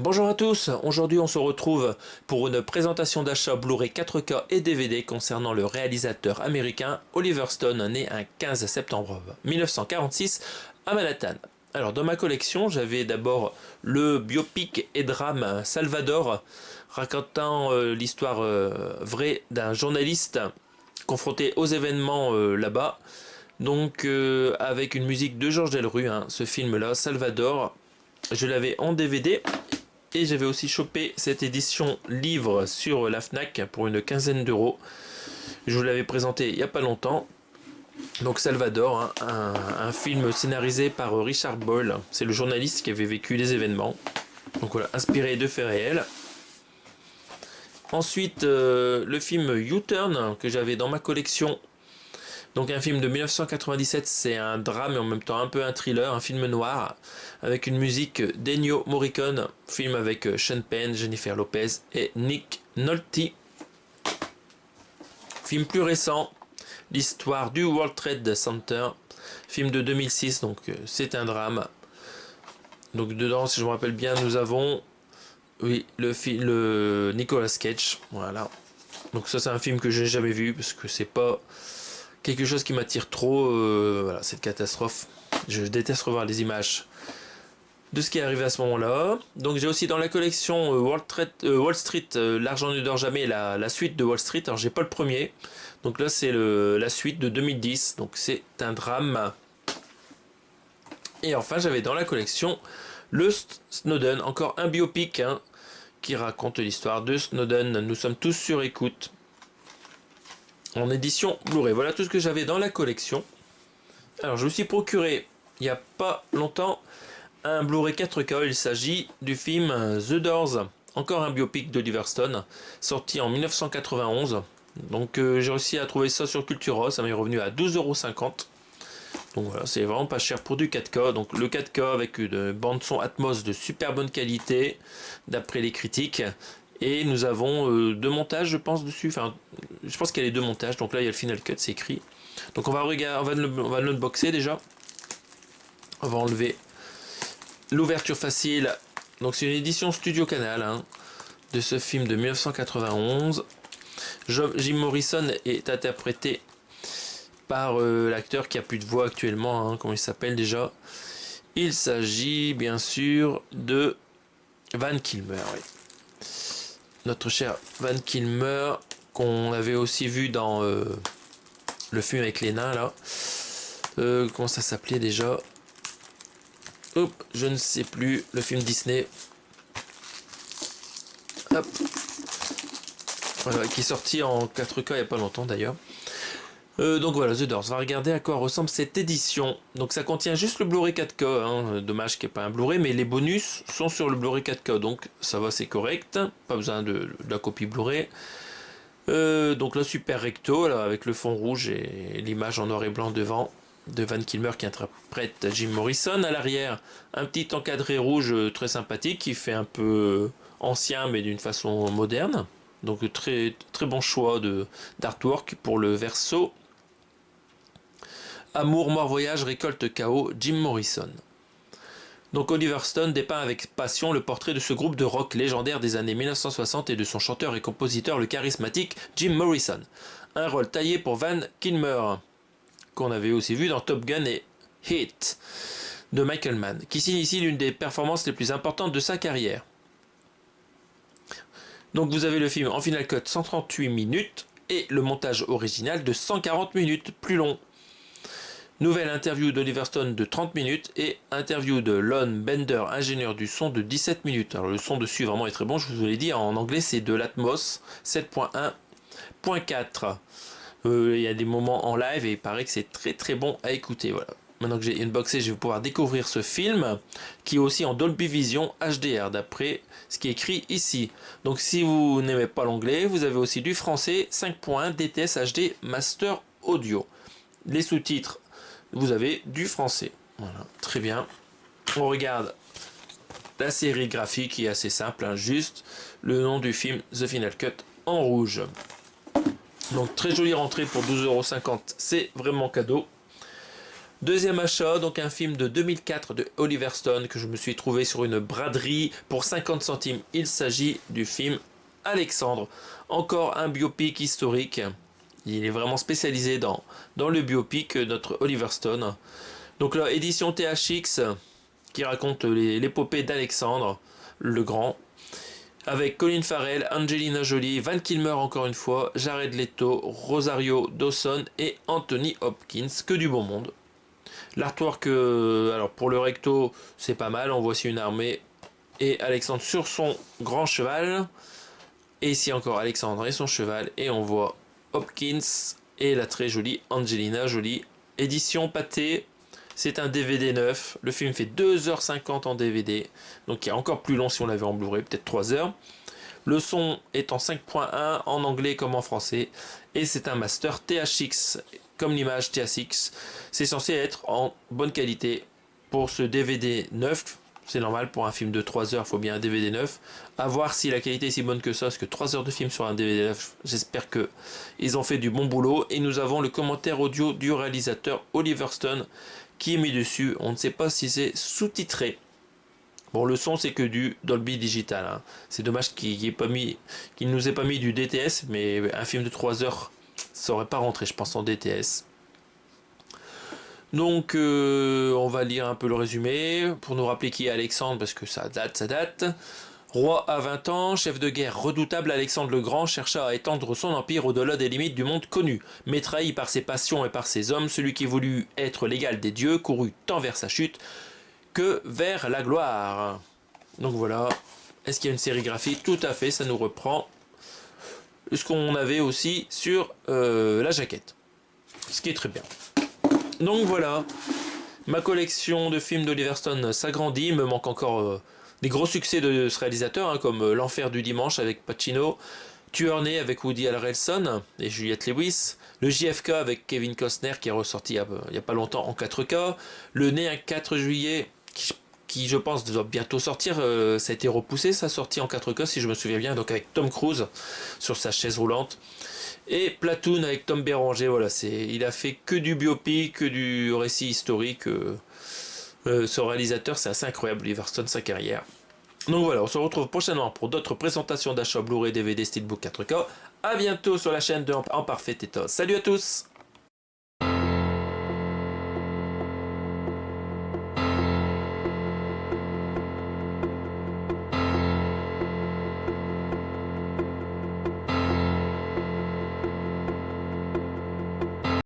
Bonjour à tous, aujourd'hui on se retrouve pour une présentation d'achat Blu-ray 4K et DVD concernant le réalisateur américain Oliver Stone, né un 15 septembre 1946 à Manhattan. Alors dans ma collection j'avais d'abord le biopic et drame Salvador, racontant l'histoire vraie d'un journaliste confronté aux événements là-bas, donc avec une musique de Georges Delru, hein, ce film là, Salvador. Je l'avais en DVD. Et j'avais aussi chopé cette édition livre sur la Fnac pour une quinzaine d'euros. Je vous l'avais présenté il n'y a pas longtemps. Donc Salvador, hein, un film scénarisé par Richard Boyle. C'est le journaliste qui avait vécu les événements. Donc voilà, inspiré de faits réels. Ensuite, le film U-Turn que j'avais dans ma collection. Donc un film de 1997, c'est un drame et en même temps un peu un thriller, un film noir, avec une musique d'Ennio Morricone, film avec Sean Penn, Jennifer Lopez et Nick Nolte. Film plus récent, l'histoire du World Trade Center, film de 2006, donc c'est un drame. Donc dedans, si je me rappelle bien, nous avons, oui, le Nicolas Cage, voilà. Donc ça c'est un film que je n'ai jamais vu, parce que c'est pas quelque chose qui m'attire trop, voilà, cette catastrophe. Je déteste revoir les images de ce qui est arrivé à ce moment-là. Donc j'ai aussi dans la collection Wall Street, l'argent ne dort jamais, la suite de Wall Street. Alors j'ai pas le premier, donc là c'est la suite de 2010, donc c'est un drame. Et enfin j'avais dans la collection le Snowden, encore un biopic, hein, qui raconte l'histoire de Snowden. Nous sommes tous sur écoute, en édition Blu-ray. Voilà tout ce que j'avais dans la collection. Alors je me suis procuré il n'y a pas longtemps un Blu-ray 4K. Il s'agit du film The Doors, encore un biopic d'Oliver Stone, sorti en 1991. Donc j'ai réussi à trouver ça sur Cultura, ça m'est revenu à 12,50 €. Donc voilà, c'est vraiment pas cher pour du 4K. Donc le 4K avec une bande son Atmos de super bonne qualité, d'après les critiques. Et nous avons deux montages, je pense, dessus. Enfin, je pense qu'il y a les deux montages. Donc là, il y a le Final Cut, c'est écrit. Donc on va regarder, on va l'unboxer déjà. On va enlever l'ouverture facile. Donc c'est une édition Studio Canal, hein, de ce film de 1991. Jim Morrison est interprété par l'acteur qui a plus de voix actuellement. Hein, comment il s'appelle déjà? Il s'agit bien sûr de Val Kilmer. Oui. Notre cher Val Kilmer, qu'on avait aussi vu dans le film avec les nains là. Comment ça s'appelait déjà? Hop, je ne sais plus. Le film Disney. Hop. Voilà, qui est sorti en 4K il n'y a pas longtemps d'ailleurs. Donc voilà, The Doors. On va regarder à quoi ressemble cette édition. Donc ça contient juste le Blu-ray 4K. Hein. Dommage qu'il n'y ait pas un Blu-ray, mais les bonus sont sur le Blu-ray 4K. Donc ça va, c'est correct. Pas besoin de la copie Blu-ray. Donc là, super recto, là, avec le fond rouge et l'image en noir et blanc devant de Val Kilmer qui interprète Jim Morrison. À l'arrière, un petit encadré rouge très sympathique qui fait un peu ancien mais d'une façon moderne. Donc très, très bon choix d'artwork pour le verso. Amour, mort, voyage, récolte, chaos, Jim Morrison. Donc Oliver Stone dépeint avec passion le portrait de ce groupe de rock légendaire des années 1960 et de son chanteur et compositeur le charismatique Jim Morrison. Un rôle taillé pour Val Kilmer, qu'on avait aussi vu dans Top Gun et Heat de Michael Mann, qui signe ici l'une des performances les plus importantes de sa carrière. Donc vous avez le film en Final Cut 138 minutes et le montage original de 140 minutes, plus long. Nouvelle interview d'Oliver Stone de 30 minutes et interview de Lon Bender, ingénieur du son, de 17 minutes. Alors le son dessus vraiment est très bon, je vous l'ai dit, en anglais c'est de l'Atmos 7.1.4. Il y a des moments en live et il paraît que c'est très très bon à écouter. Voilà. Maintenant que j'ai unboxé, je vais pouvoir découvrir ce film qui est aussi en Dolby Vision HDR d'après ce qui est écrit ici. Donc si vous n'aimez pas l'anglais, vous avez aussi du français 5.1 DTS HD Master Audio. Les sous-titres, vous avez du français. Voilà, très bien. On regarde la série graphique qui est assez simple, hein, juste le nom du film The Final Cut en rouge. Donc très jolie rentrée pour 12,50 €, c'est vraiment cadeau. Deuxième achat, donc un film de 2004 de Oliver Stone que je me suis trouvé sur une braderie pour 50 centimes. Il s'agit du film Alexandre. Encore un biopic historique. Il est vraiment spécialisé dans le biopic, notre Oliver Stone. Donc là, édition THX qui raconte l'épopée d'Alexandre le Grand. Avec Colin Farrell, Angelina Jolie, Val Kilmer encore une fois, Jared Leto, Rosario Dawson et Anthony Hopkins. Que du bon monde. L'artwork, alors pour le recto, c'est pas mal. On voit aussi une armée et Alexandre sur son grand cheval. Et ici encore Alexandre et son cheval. Et on voit Hopkins et la très jolie Angelina Jolie. Édition pâté. C'est un DVD neuf. Le film fait 2h50 en DVD. Donc il est encore plus long si on l'avait en Blu-ray, peut-être 3 heures. Le son est en 5.1 en anglais comme en français. Et c'est un master THX. Comme l'image THX. C'est censé être en bonne qualité pour ce DVD neuf. C'est normal pour un film de 3 heures, il faut bien un DVD neuf. A voir si la qualité est si bonne que ça, parce que 3 heures de film sur un DVD neuf, j'espère que ils ont fait du bon boulot. Et nous avons le commentaire audio du réalisateur Oliver Stone qui est mis dessus. On ne sait pas si c'est sous-titré. Bon, le son c'est que du Dolby Digital. Hein. C'est dommage qu'il ne nous ait pas mis du DTS, mais un film de 3 heures, ça aurait pas rentré, je pense, en DTS. Donc, on va lire un peu le résumé pour nous rappeler qui est Alexandre, parce que ça date. Roi à 20 ans, chef de guerre redoutable, Alexandre le Grand chercha à étendre son empire au-delà des limites du monde connu. Mais trahi par ses passions et par ses hommes, celui qui voulut être l'égal des dieux courut tant vers sa chute que vers la gloire. Donc voilà. Est-ce qu'il y a une sérigraphie? Tout à fait, ça nous reprend ce qu'on avait aussi sur la jaquette. Ce qui est très bien. Donc voilà, ma collection de films d'Oliver Stone s'agrandit. Il me manque encore des gros succès de ce réalisateur, hein, comme L'Enfer du Dimanche avec Pacino, Tueur né avec Woody Harrelson et Juliette Lewis, le JFK avec Kevin Costner qui est ressorti il n'y a pas longtemps en 4K, le né un 4 juillet qui je pense doit bientôt sortir, ça a été repoussé sa sortie en 4K si je me souviens bien, donc avec Tom Cruise sur sa chaise roulante. Et Platoon avec Tom Béranger, voilà, il a fait que du biopic, que du récit historique. Ce réalisateur, c'est assez incroyable, Oliver Stone, sa carrière. Donc voilà, on se retrouve prochainement pour d'autres présentations d'achat Blu-ray, DVD, Steelbook 4K. A bientôt sur la chaîne de En Parfait État. Salut à tous!